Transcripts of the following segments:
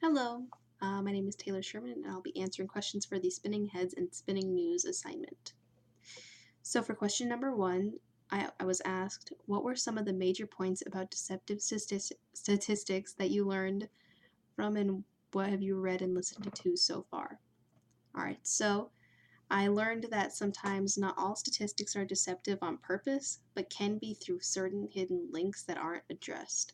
Hello, my name is Taylor Sherman, and I'll be answering questions for the Spinning Heads and Spinning News assignment. So, for question number one, I was asked, what were some of the major points about deceptive statistics that you learned from, and what have you read and listened to so far? Alright, so I learned that sometimes not all statistics are deceptive on purpose, but can be through certain hidden links that aren't addressed.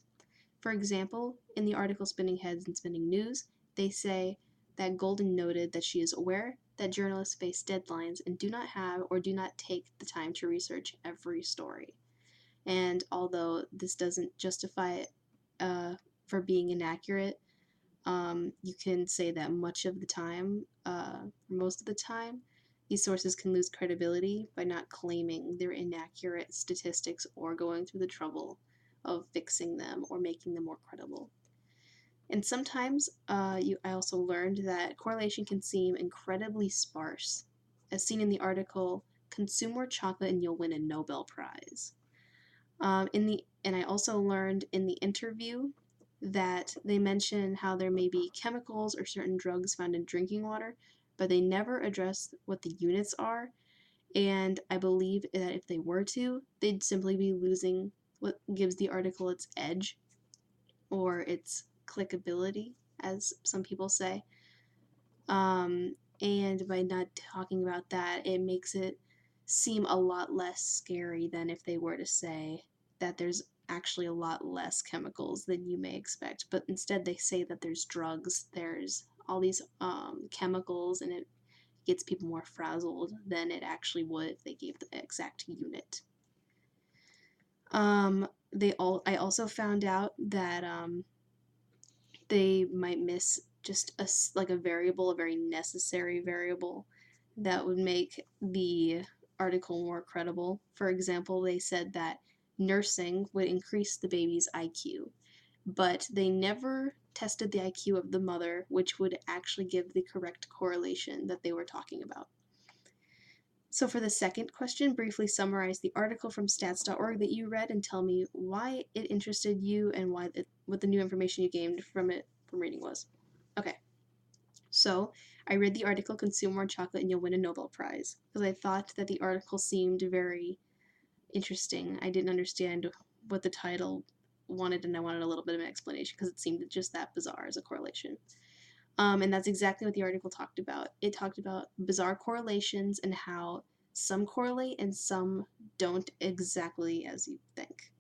For example, in the article Spinning Heads and Spinning News, they say that Golden noted that she is aware that journalists face deadlines and do not have or do not take the time to research every story. And although this doesn't justify it for being inaccurate, you can say that much of the time, most of the time, these sources can lose credibility by not claiming they're inaccurate statistics or going through the trouble of fixing them or making them more credible. And sometimes I also learned that correlation can seem incredibly sparse, as seen in the article "Consume More Chocolate and You'll Win a Nobel Prize." And I also learned in the interview that they mention how there may be chemicals or certain drugs found in drinking water, but they never address what the units are. And I believe that if they were to, they'd simply be losing what gives the article its edge or its clickability, as some people say. And by not talking about that, it makes it seem a lot less scary than if they were to say that there's actually a lot less chemicals than you may expect. But instead, they say that there's drugs, there's all these chemicals, and it gets people more frazzled than it actually would if they gave the exact unit. I also found out that they might miss just like a variable, a very necessary variable that would make the article more credible. For example, they said that nursing would increase the baby's IQ, but they never tested the IQ of the mother, which would actually give the correct correlation that they were talking about. So for the second question, briefly summarize the article from stats.org that you read and tell me why it interested you and what the new information you gained from reading was. Okay, so I read the article "Consume More Chocolate and You'll Win a Nobel Prize" because I thought that the article seemed very interesting. I didn't understand what the title wanted, and I wanted a little bit of an explanation because it seemed just that bizarre as a correlation. And that's exactly what the article talked about. It talked about bizarre correlations and how some correlate and some don't exactly as you think.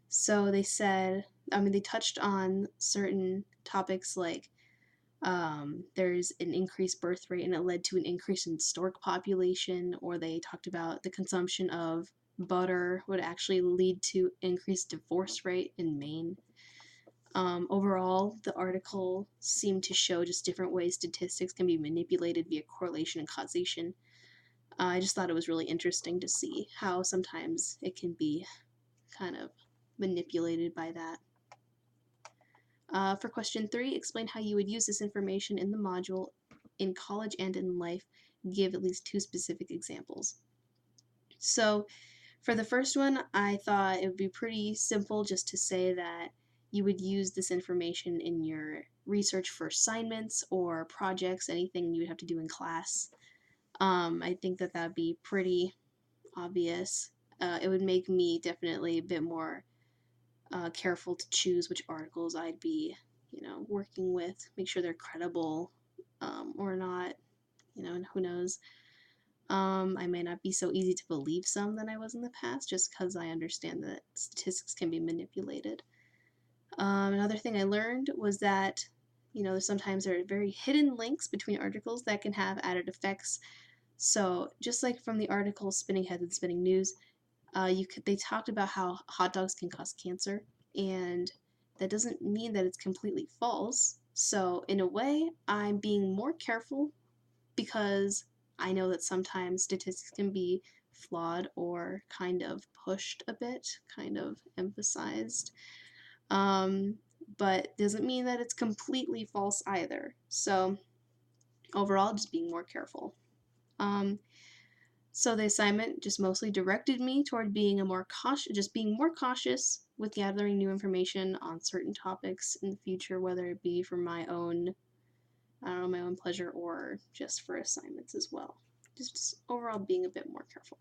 So they said, they touched on certain topics like there's an increased birth rate and it led to an increase in stork population, or they talked about the consumption of butter would actually lead to increased divorce rate in Maine. Overall, the article seemed to show just different ways statistics can be manipulated via correlation and causation. I just thought it was really interesting to see how sometimes it can be kind of manipulated by that. For question 3, explain how you would use this information in the module in college and in life. Give at least 2 specific examples. So for the first one, I thought it would be pretty simple just to say that you would use this information in your research for assignments or projects, anything you would have to do in class. I think that would be pretty obvious. It would make me definitely a bit more careful to choose which articles I'd be, working with, make sure they're credible or not, and who knows. I may not be so easy to believe some than I was in the past, just because I understand that statistics can be manipulated. Another thing I learned was that, sometimes there are very hidden links between articles that can have added effects. So just like from the article "Spinning Heads and Spinning News," they talked about how hot dogs can cause cancer, and that doesn't mean that it's completely false. So in a way, I'm being more careful because I know that sometimes statistics can be flawed or kind of pushed a bit, kind of emphasized. But doesn't mean that it's completely false either. So overall, just being more careful. Um, So the assignment just mostly directed me toward being being more cautious with gathering new information on certain topics in the future, whether it be for my own, I don't know, my own pleasure or just for assignments as well. Just overall being a bit more careful.